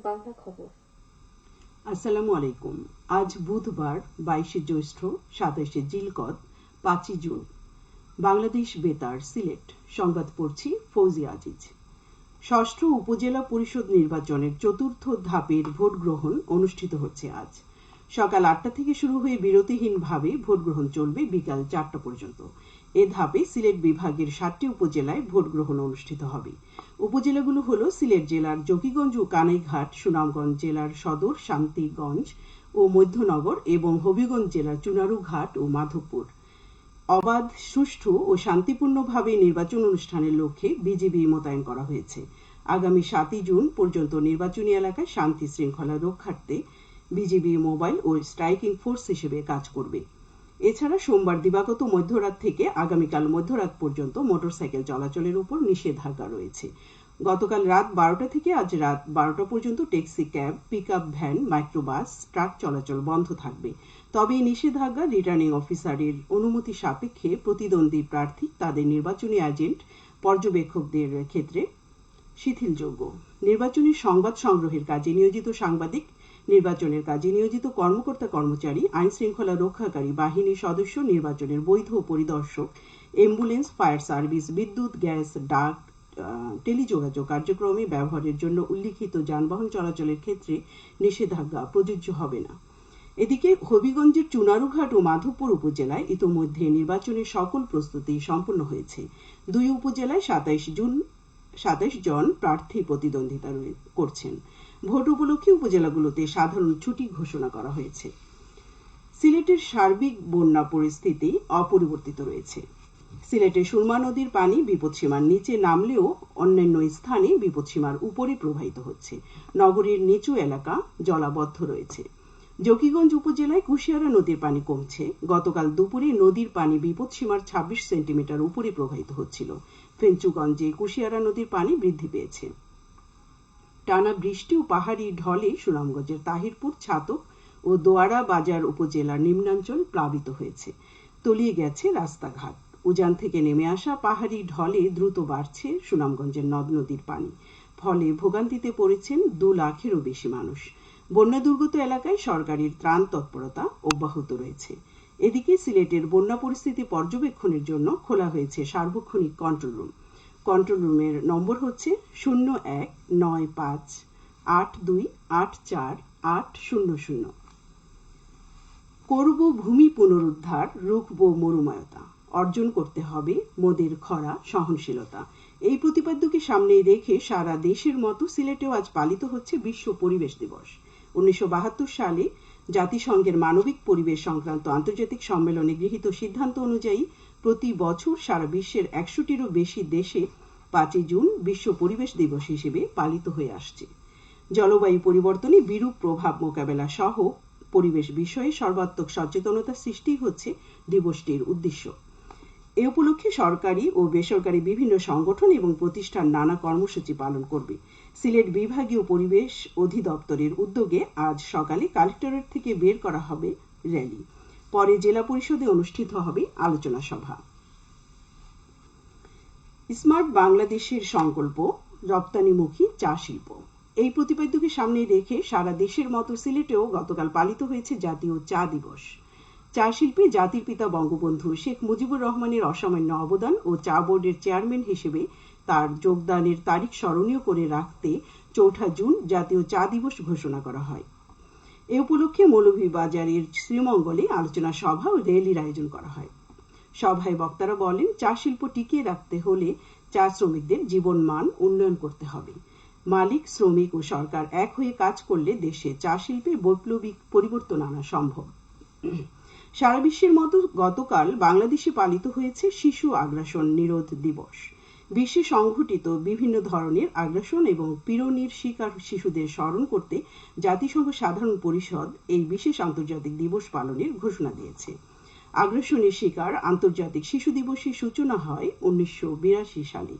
বাংলা খবর। আসসালামু আলাইকুম। আজ বুধবার 22 জ্যৈষ্ঠ 27 জিলকদ 5 জুন। বাংলাদেশ বেতার সিলেট সংবাদ পড়ছি ফৌজিয়া আজিজ। ষষ্ঠ উপজেলা পরিষদ নির্বাচনের চতুর্থ ধাপের ভোট গ্রহণ অনুষ্ঠিত হচ্ছে আজ। সকাল 8টা থেকে শুরু হয়ে বিরতিহীনভাবে ভোট গ্রহণ চলবে বিকাল 4টা পর্যন্ত। এ ধাপে সিলেট বিভাগের 7টি উপজেলায় ভোট গ্রহণ অনুষ্ঠিত হবে। উপজেলাগুলো হলো সিলেট জেলার জকিগঞ্জ ও কানাইঘাট, সুনামগঞ্জ জেলার সদর, শান্তিগঞ্জ ও মধ্যনগর এবং হবিগঞ্জ জেলার চুনারুঘাট ও মাধবপুর। অবাধ, সুষ্ঠু ও শান্তিপূর্ণভাবে নির্বাচন অনুষ্ঠানের লক্ষ্যে বিজিবি মোতায়েন করা হয়েছে। আগামী 7 জুন পর্যন্ত নির্বাচনী এলাকায় শান্তি শৃঙ্খলা রক্ষার্থে বিজিবি মোবাইল ও স্ট্রাইকিং ফোর্স হিসেবে কাজ করবে। এছাড়া সোমবার দিবাগত মধ্যরাত থেকে আগামীকাল মধ্যরাত পর্যন্ত মোটরসাইকেল চলাচলের উপর নিষেধাজ্ঞা রয়েছে। গতকাল রাত 12টা থেকে আজ রাত 12টা পর্যন্ত taxi, cab, pickup van, microbus, truck চলাচল বন্ধ থাকবে। তবে এই নিষেধাজ্ঞা রিটার্নিং অফিসারের অনুমতি সাপেক্ষে প্রতিদ্বন্দ্বী প্রার্থী, তাদের নির্বাচনী এজেন্ট, পর্যবেক্ষকদের ক্ষেত্রে শিথিলযোগ্য। নির্বাচনী সংবাদ সংগ্রহের কাজে নিয়োজিত সাংবাদিক, নির্বাচনের কাজে নিয়োজিত কর্মকর্তা কর্মচারী, আইন শৃঙ্খলা রক্ষাকারী বাহিনীর সদস্য, নির্বাচনের বৈধ পরিদর্শক, অ্যাম্বুলেন্স, ফায়ার সার্ভিস, বিদ্যুৎ, গ্যাস, ডাক, টেলিযোগাযোগ কার্যক্রমে ব্যবহারের জন্য উল্লিখিত যানবাহন চলাচলের ক্ষেত্রে নিষেধাজ্ঞা প্রযোজ্য হবে না। এদিকে হবিগঞ্জের চুনারুঘাট ও মাধবপুর উপজেলায় ইতোমধ্যে নির্বাচনের সকল প্রস্তুতি সম্পন্ন হয়েছে। দুই উপজেলায় 27 জন প্রার্থী প্রতিদ্বন্দ্বিতা করছেন। ভোট উপলক্ষে উপজেলাগুলোতে সাধারণ ছুটি ঘোষণা করা হয়েছে। সিলেটের সার্বিক বন্যা পরিস্থিতি অপরিবর্তিত রয়েছে। সিলেটে সুরমা নদীর পানি বিপদসীমার নিচে নামলেও অন্যান্য স্থানে বিপদসীমার উপরে প্রবাহিত হচ্ছে। নগরীর নিচু এলাকা জলাবদ্ধ রয়েছে। জকিগঞ্জ উপজেলায় কুশিয়ারা নদীর পানি কমছে। গতকাল দুপুরে নদীর পানি বিপদসীমার 26 সেন্টিমিটার উপরে প্রবাহিত হচ্ছিল। ফেঞ্চুগঞ্জে কুশিয়ারা নদীর পানি বৃদ্ধি পেয়েছে। টানা বৃষ্টি ও পাহাড়ি ঢলে সুনামগঞ্জের তাহিরপুর, ছাতক ও দোয়ারা বাজার উপজেলার নিম্নাঞ্চল প্লাবিত হয়েছে। তলিয়ে গেছে রাস্তাঘাট। উজান থেকে নেমে আসা পাহাড়ি ঢলে দ্রুত বাড়ছে সুনামগঞ্জের নদ নদীর পানি। ফলে ভোগান্তিতে পড়েছেন 2 লাখেরও বেশি মানুষ। বন্যা দুর্গত এলাকায় সরকারের ত্রাণ তৎপরতা অব্যাহত রয়েছে। এদিকে সিলেটের বন্যা পরিস্থিতি পর্যবেক্ষণের জন্য খোলা হয়েছে সার্বক্ষণিক কন্ট্রোল রুম। কন্ট্রোল রুমের নম্বর হচ্ছে 019582848800। করব ভূমি পুনরুদ্ধার, রুখব মরুময়তা, অর্জন করতে হবে মোদের খরা সহনশীলতা। এই প্রতিপাদ্যকে সামনে রেখে সারা দেশের মতো সিলেটেও আজ পালিত হচ্ছে বিশ্ব পরিবেশ দিবস। 1972 সালে জাতিসংঘের মানবিক পরিবেশ সংক্রান্ত আন্তর্জাতিক সম্মেলনে গৃহীত সিদ্ধান্ত অনুযায়ী প্রতি বছর সারা বিশ্বের 100টিরও বেশি দেশে 5 জুন বিশ্ব পরিবেশ দিবস হিসেবে পালিত হয়ে আসছে। জলবায়ু পরিবর্তনে বিরূপ প্রভাব মোকাবেলা সহ পরিবেশ বিষয়ে সর্বাত্মক সচেতনতা সৃষ্টি হচ্ছে দিবসটির উদ্দেশ্য। এ উপলক্ষে সরকারি ও বেসরকারি বিভিন্ন সংগঠন এবং প্রতিষ্ঠান নানা কর্মসূচি পালন করবে। সিলেট বিভাগীয় পরিবেশ অধিদপ্তরের উদ্যোগে আজ সকালে কালেক্টরেট থেকে বের করা হবে র্যালি। পরে জেলা পরিষদে অনুষ্ঠিত হবে আলোচনা সভা। স্মার্ট বাংলাদেশের সংকল্প, রপ্তানিমুখী চা শিল্প। এই প্রতিপাদ্যকে সামনে রেখে সারা দেশের মতো সিলেটেও গতকাল পালিত হয়েছে জাতীয় চা দিবস। চা শিল্পে জাতির পিতা বঙ্গবন্ধু শেখ মুজিবুর রহমানের অসামান্য অবদান ও চা বোর্ডের চেয়ারম্যান হিসেবে তার যোগদানের তারিখ স্মরণীয় করে রাখতে 4 জুন জাতীয় চা দিবস ঘোষণা করা হয়। এ উপলক্ষে মৌলভীবাজারের শ্রীমঙ্গলে আলোচনা সভা ও র্যালির আয়োজন করা হয়। সভায় বক্তারা বলেন, চা শিল্প টিকিয়ে রাখতে হলে চা শ্রমিকদের জীবনমান উন্নয়ন করতে হবে। মালিক, শ্রমিক ও সরকার এক হয়ে কাজ করলে দেশে চা শিল্পে বৈপ্লবিক পরিবর্তন আনা সম্ভব। সারা বিশ্বের মতো গতকাল বাংলাদেশে পালিত হয়েছে শিশু আগ্রাসন নিরোধ দিবস। বিশ্বে সংঘটিত বিভিন্ন ধরনের আগ্রাসন এবং পীড়নের শিকার শিশুদের স্মরণ করতে জাতিসংঘ সাধারণ পরিষদ এই বিশেষ আন্তর্জাতিক দিবস পালনের ঘোষণা দিয়েছে। আগ্রাসনের শিকার আন্তর্জাতিক শিশু দিবসের সূচনা হয় 1982 সালে।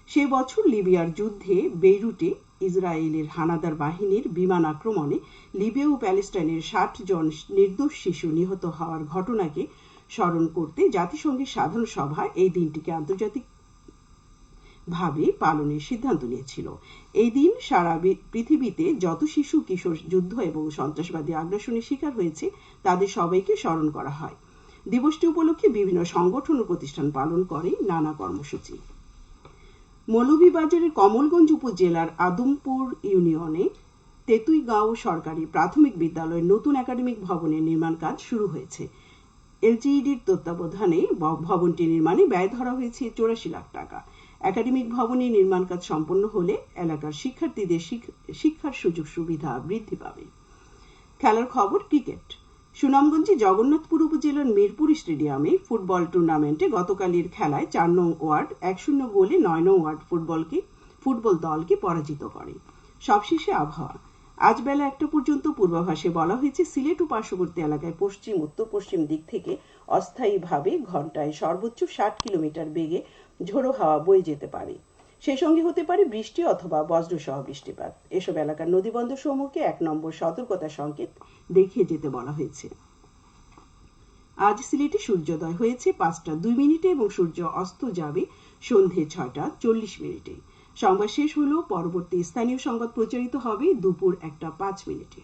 সে বছর লিবিয়ার যুদ্ধে বেইরুটে ইসরায়েলের হানাদার বাহিনীর বিমান আক্রমণে লিবিয়া ও প্যালেস্টাইনের 60 জন নির্দোষ শিশু নিহত হওয়ার ঘটনাকে স্মরণ করতে জাতিসংঘের সাধারণ সভা এই দিনটিকে আন্তর্জাতিক ভাবে পালনের সিদ্ধান্ত নিয়েছিল। এই দিন সারা পৃথিবীতে যত শিশু কিশোর যুদ্ধ এবং সন্ত্রাসবাদী আগ্রাসনের শিকার হয়েছে তাদের সবাইকে স্মরণ করা হয়। দিবসটি উপলক্ষে বিভিন্ন সংগঠন ও প্রতিষ্ঠান পালন করে নানা কর্মসূচি। মৌলভীবাজারের কমলগঞ্জ উপজেলার আদমপুর ইউনিয়নে তেতুইগাঁও সরকারি প্রাথমিক বিদ্যালয়ের নতুন একাডেমিক ভবনের নির্মাণ কাজ শুরু হয়েছে। এলজিইডির তত্ত্বাবধানে ভবনটি নির্মাণে ব্যয় ধরা হয়েছে 84 লাখ টাকা। একাডেমিক ভবনের নির্মাণ কাজ সম্পন্ন হলে এলাকার শিক্ষার্থীদের শিক্ষার সুযোগ সুবিধা বৃদ্ধি পাবে। খেলার খবর ক্রিকেট। সুনামগঞ্জে জগন্নাথপুর উপজেলার মিরপুর স্টেডিয়ামে ফুটবল টুর্নামেন্টে গতকালের খেলায় ৪ নং ওয়ার্ড ১-০ গোলে ৯ নং ওয়ার্ড ফুটবল দলকে পরাজিত করে। সবশেষে আবহাওয়া। আজ বেলা ১টা পর্যন্ত পূর্বাভাসে বলা হয়েছে সিলেট ও পার্শ্ববর্তী এলাকায় পশ্চিম উত্তর পশ্চিম দিক থেকে অস্থায়ীভাবে ঘন্টায় সর্বোচ্চ ৬০ কিলোমিটার বেগে ঝোড়ো হাওয়া বয়ে যেতে পারে। সেই সঙ্গে হতে পারে বৃষ্টি অথবা বজ্রসহ বৃষ্টিপাত। এসব এলাকার নদীবন্দর সমূহকে ১ নম্বর সতর্কতা সংকেত দেখিয়ে যেতে বলা হয়েছে। আজ সিলেটে সূর্যোদয় হয়েছে ৫টা ২ মিনিটে এবং সূর্য অস্ত যাবে সন্ধে ৬টা ৪০ মিনিটে। সংবাদ শেষ হলো। পরবর্তী স্থানীয় সংবাদ প্রচারিত হবে দুপুর ১টা ৫ মিনিটে।